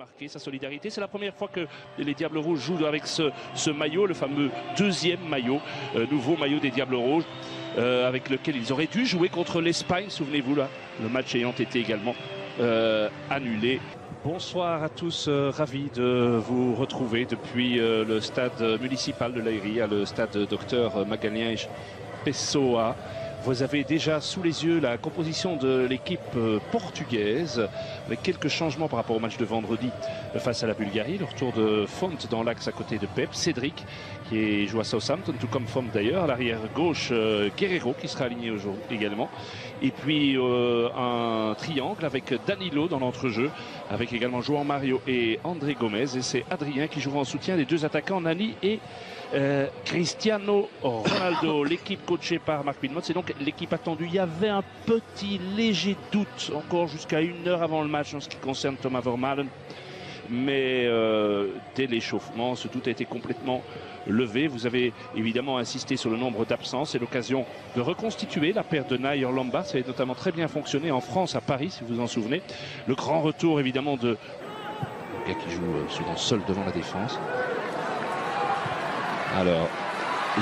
marquer sa solidarité. C'est la première fois que les Diables Rouges jouent avec ce maillot, le fameux deuxième maillot, nouveau maillot des Diables Rouges, avec lequel ils auraient dû jouer contre l'Espagne, souvenez-vous là, le match ayant été également annulé. Bonsoir à tous, ravi de vous retrouver depuis le stade municipal de Leiria, le stade Dr Magalhães Pessoa. Vous avez déjà sous les yeux la composition de l'équipe portugaise, avec quelques changements par rapport au match de vendredi face à la Bulgarie. Le retour de Font dans l'axe à côté de Pep, Cédric qui joue à Southampton, tout comme Font d'ailleurs. À l'arrière gauche, Guerreiro qui sera aligné aujourd'hui également. Et puis un triangle avec Danilo dans l'entrejeu, avec également João Mario et André Gomes. Et c'est Adrien qui jouera en soutien des deux attaquants, Nani et Cristiano Ronaldo. L'équipe coachée par Marc Wilmots, c'est donc l'équipe attendue. Il y avait un petit léger doute encore jusqu'à 1 heure avant le match en ce qui concerne Thomas Vermaelen, mais dès l'échauffement, ce doute a été complètement levé. Vous avez évidemment insisté sur le nombre d'absences. C'est l'occasion de reconstituer la paire de Nayer Lombard. Ça a notamment très bien fonctionné en France, à Paris, si vous vous en souvenez. Le grand retour évidemment de le gars qui joue souvent seul devant la défense. Alors,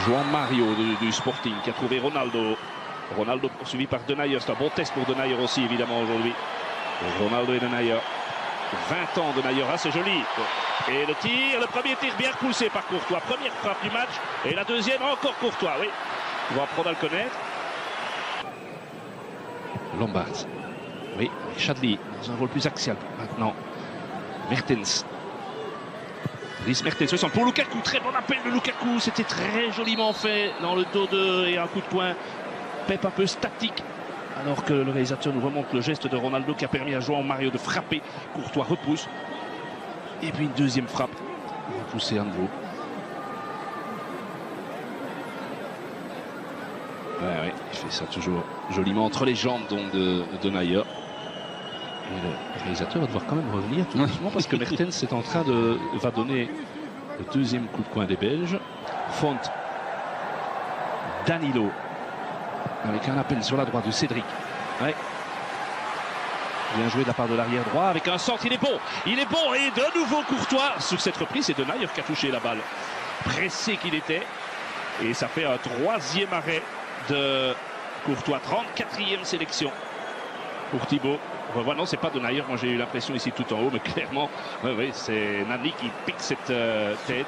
João Mario du Sporting qui a trouvé Ronaldo. Ronaldo poursuivi par Denayer. C'est un bon test pour Denayer aussi, évidemment, aujourd'hui. Ronaldo et Denayer. 20 ans Denayer, ah, c'est joli. Et le tir, le premier tir bien repoussé par Courtois. Première frappe du match. Et la deuxième, encore Courtois, oui. On va apprendre à le connaître. Lombard. Oui, Chadli, dans un rôle plus axial maintenant. Mertens. Dries Mertens, pour Lukaku, très bon appel de Lukaku, c'était très joliment fait dans le dos et un coup de poing. Pep un peu statique, alors que le réalisateur nous remonte le geste de Ronaldo qui a permis à João Mario de frapper. Courtois repousse. Et puis une deuxième frappe, repoussé à nouveau. Ouais, il fait ça toujours joliment entre les jambes donc de Nayer. Et le réalisateur va devoir quand même revenir tout doucement parce que Mertens est en train va donner le deuxième coup de poing des Belges. Font, Danilo, avec un appel sur la droite de Cédric. Ouais. Bien joué de la part de l'arrière droit avec un centre, il est bon et de nouveau Courtois. Sur cette reprise, c'est Denayer qui a touché la balle. Pressé qu'il était. Et ça fait un troisième arrêt de Courtois. 34e sélection pour Thibaut. Non, c'est pas Denayer, moi j'ai eu l'impression ici tout en haut, mais clairement, c'est Nani qui pique cette tête.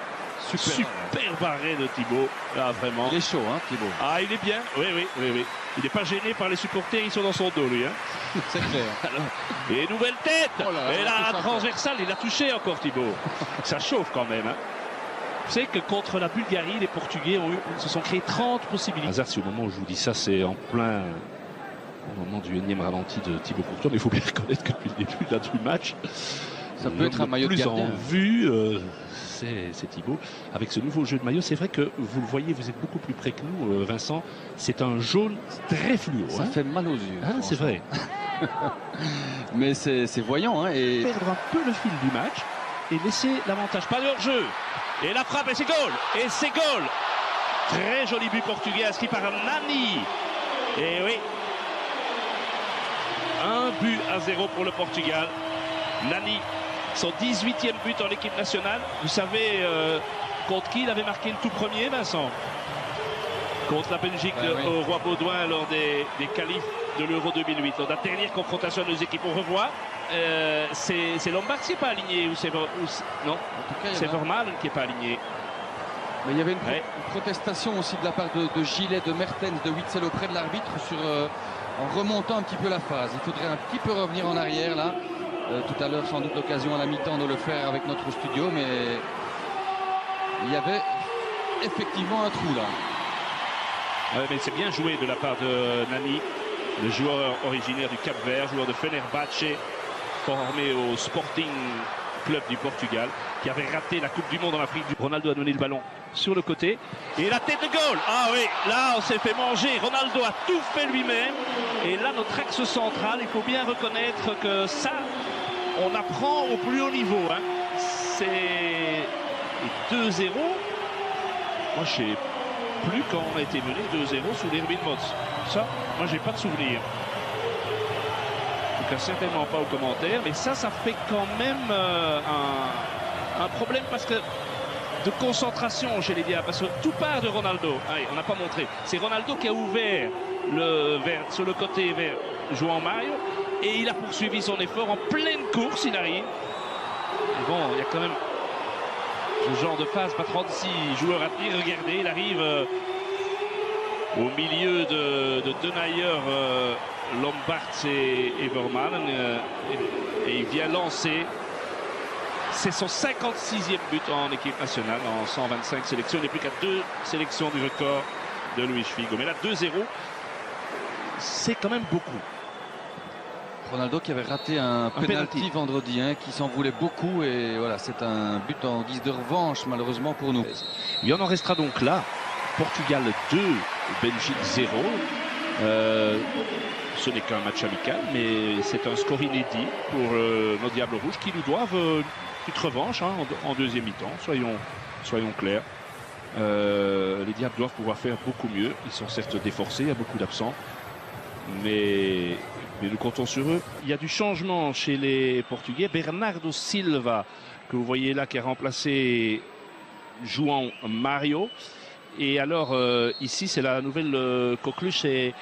Super arrêt de Thibaut, là vraiment. Il est chaud, hein, Thibaut. Ah, il est bien, oui. Il n'est pas gêné par les supporters, ils sont dans son dos, lui. Hein. C'est clair. Alors, et nouvelle tête. Oh là, et là, transversale, il a touché encore Thibaut. Ça chauffe quand même. Hein. Vous savez que contre la Bulgarie, les Portugais se sont créés 30 possibilités. Hazard, si au moment où je vous dis ça, c'est en plein au moment du énième ralenti de Thibaut Courtois, mais il faut bien reconnaître que depuis le début là, du match, ça peut être un maillot de gardien. Plus en vue, c'est Thibaut. Avec ce nouveau jeu de maillot, c'est vrai que vous le voyez, vous êtes beaucoup plus près que nous, Vincent. C'est un jaune très fluo. Ça fait mal aux yeux. Ah, c'est vrai. Mais c'est voyant. Hein, et perdre un peu le fil du match et laisser l'avantage. Pas de hors-jeu. Et la frappe, et c'est goal. Et c'est goal. Très joli but portugais inscrit par Nani. Et oui. 1-0 pour le Portugal. Nani, son 18e but en équipe nationale. Vous savez contre qui il avait marqué le tout premier, Vincent? Contre la Belgique au Roi Baudouin lors des qualifs de l'Euro 2008. Lors de la dernière confrontation de nos équipes. On revoit. C'est Lombard qui n'est pas aligné ou c'est non, c'est Vermaelen qui n'est pas aligné. Mais il y avait une protestation aussi de la part de Gillet, de Mertens, de Witsel auprès de l'arbitre en remontant un petit peu la phase. Il faudrait un petit peu revenir en arrière là. Tout à l'heure, sans doute l'occasion à la mi-temps de le faire avec notre studio, mais il y avait effectivement un trou là. Ouais, mais c'est bien joué de la part de Nani, le joueur originaire du Cap-Vert, joueur de Fenerbahçe, formé au Sporting Club du Portugal, qui avait raté la Coupe du Monde en Afrique. Ronaldo a donné le ballon sur le côté et la tête de goal. Ah oui, là on s'est fait manger. Ronaldo a tout fait lui-même. Et là notre axe central, il faut bien reconnaître que ça, on apprend au plus haut niveau. Hein. C'est 2-0. Moi je sais plus quand on a été mené 2-0 sous l'Herbie de Mots. Ça, moi j'ai pas de souvenir. En tout cas certainement pas aux commentaires, mais ça fait quand même un problème parce que de concentration chez les Diables, parce que tout part de Ronaldo. Allez, on n'a pas montré. C'est Ronaldo qui a ouvert sur le côté vers João Mario et il a poursuivi son effort en pleine course. Il arrive. Et bon, il y a quand même ce genre de phase, pas 36 joueurs à tenir. Regardez, il arrive au milieu de Denayer, Lombards et Vermaelen et il vient lancer. C'est son 56e but en équipe nationale en 125 sélections. Il n'est plus qu'à 2 sélections du record de Luis Figo. Mais là, 2-0, c'est quand même beaucoup. Ronaldo qui avait raté un penalty vendredi, qui s'en voulait beaucoup. Et voilà, c'est un but en guise de revanche, malheureusement pour nous. Il en restera donc là. Portugal 2, Belgique 0. Ce n'est qu'un match amical, mais c'est un score inédit pour nos Diables Rouges qui nous doivent une petite revanche en deuxième mi-temps, soyons clairs. Les Diables doivent pouvoir faire beaucoup mieux. Ils sont certes déforcés, il y a beaucoup d'absents, mais nous comptons sur eux. Il y a du changement chez les Portugais. Bernardo Silva, que vous voyez là, qui a remplacé João Mario. Et alors, ici, c'est la nouvelle coqueluche, c'est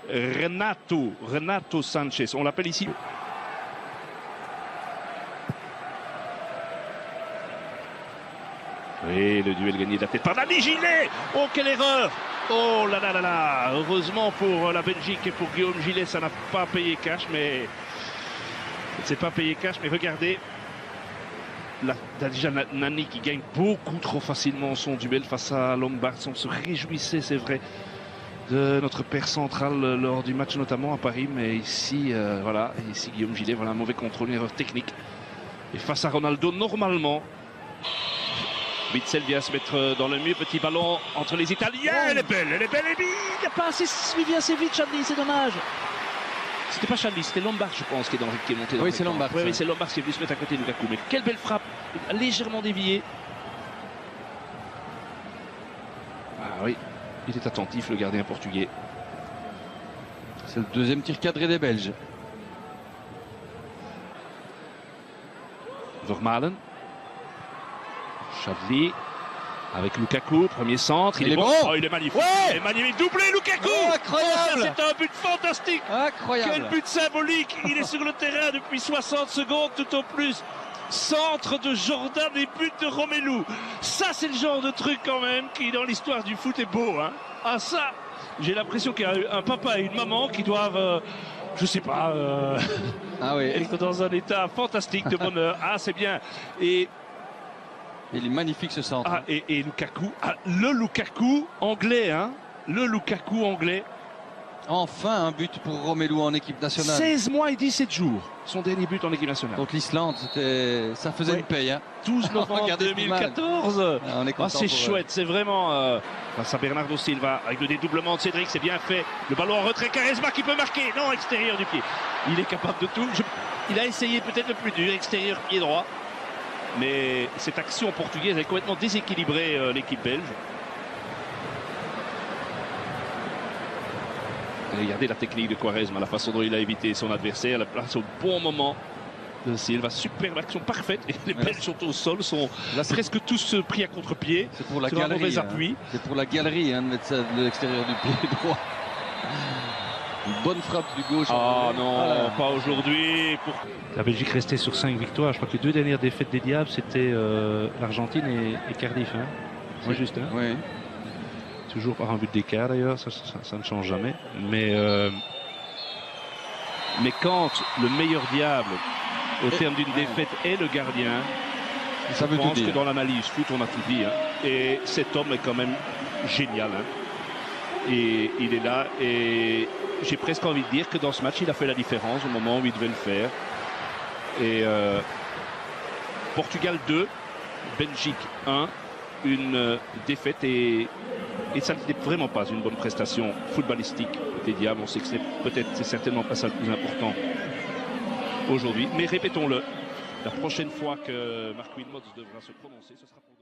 Renato Sanchez. On l'appelle ici. Et le duel gagné de la tête par Dani Gillet. Oh, quelle erreur! Oh là là là là! Heureusement pour la Belgique et pour Guillaume Gillet, ça n'a pas payé cash, mais c'est pas payé cash. Mais regardez, là, déjà Nani qui gagne beaucoup trop facilement son duel face à Lombards. On se réjouissait, c'est vrai, de notre père central lors du match notamment à Paris, mais ici voilà, ici Guillaume Gillet, voilà un mauvais contrôle, une erreur technique. Et face à Ronaldo, normalement, Witzel vient se mettre dans le mur, petit ballon entre les Italiens, elle est belle, et il n'a pas assez suivi assez vite Chadli, c'est dommage. C'était pas Chadli, c'était Lombard, je pense, qui est monté dans oui, c'est Lombard. Oui, c'est Lombard qui est venu se mettre à côté de Lukaku, mais quelle belle frappe, légèrement déviée. Ah oui. Il est attentif, le gardien portugais. C'est le deuxième tir cadré des Belges. Vermaelen. Chadli. Avec Lukaku, premier centre. Il est bon. Oh, il est magnifique. Ouais, il est magnifique. Doublé Lukaku. Oh, incroyable. C'est un but fantastique. Incroyable. Quel but symbolique. Il est sur le terrain depuis 60 secondes tout au plus. Centre de Jordan et but de Romelu. Ça, c'est le genre de truc quand même qui, dans l'histoire du foot, est beau. Ah, ça, j'ai l'impression qu'il y a un papa et une maman qui doivent, je sais pas, être dans un état fantastique de bonheur. Ah, c'est bien. Et il est magnifique ce centre. Ah, et Lukaku, le Lukaku anglais, le Lukaku anglais. Enfin un but pour Romelu en équipe nationale. 16 mois et 17 jours, son dernier but en équipe nationale. Donc l'Islande, ça faisait une paye. 12 novembre 2014. C'est chouette, c'est vraiment... face à Bernardo Silva, avec le dédoublement de Cédric, c'est bien fait. Le ballon en retrait, Quaresma qui peut marquer. Non, extérieur du pied. Il est capable de tout. Il a essayé peut-être le plus dur, extérieur pied droit. Mais cette action portugaise a complètement déséquilibré l'équipe belge. Regardez la technique de Quaresma, la façon dont il a évité son adversaire, la place au bon moment de Silva. Superbe action parfaite. Et les Belges sont au sol, sont là, presque tous pris à contre-pied. C'est pour la galerie. C'est pour la galerie de mettre ça de l'extérieur du pied droit. Une bonne frappe du gauche. Ah non, pas aujourd'hui. La Belgique restait sur 5 victoires. Je crois que les 2 dernières défaites des Diables, c'était l'Argentine et Cardiff. Oui, juste. Oui. Toujours par un but d'écart d'ailleurs, ça ne change jamais. Mais quand le meilleur diable, au terme d'une défaite, est le gardien, je pense que dans l'analyse foot, on a tout dit. Et cet homme est quand même génial. Et il est là. Et j'ai presque envie de dire que dans ce match, il a fait la différence au moment où il devait le faire. Et Portugal 2, Belgique 1, une défaite et ça n'était vraiment pas une bonne prestation footballistique des Diables. On sait que c'est certainement pas ça le plus important aujourd'hui. Mais répétons-le, la prochaine fois que Marc Wilmots devra se prononcer, ce sera pour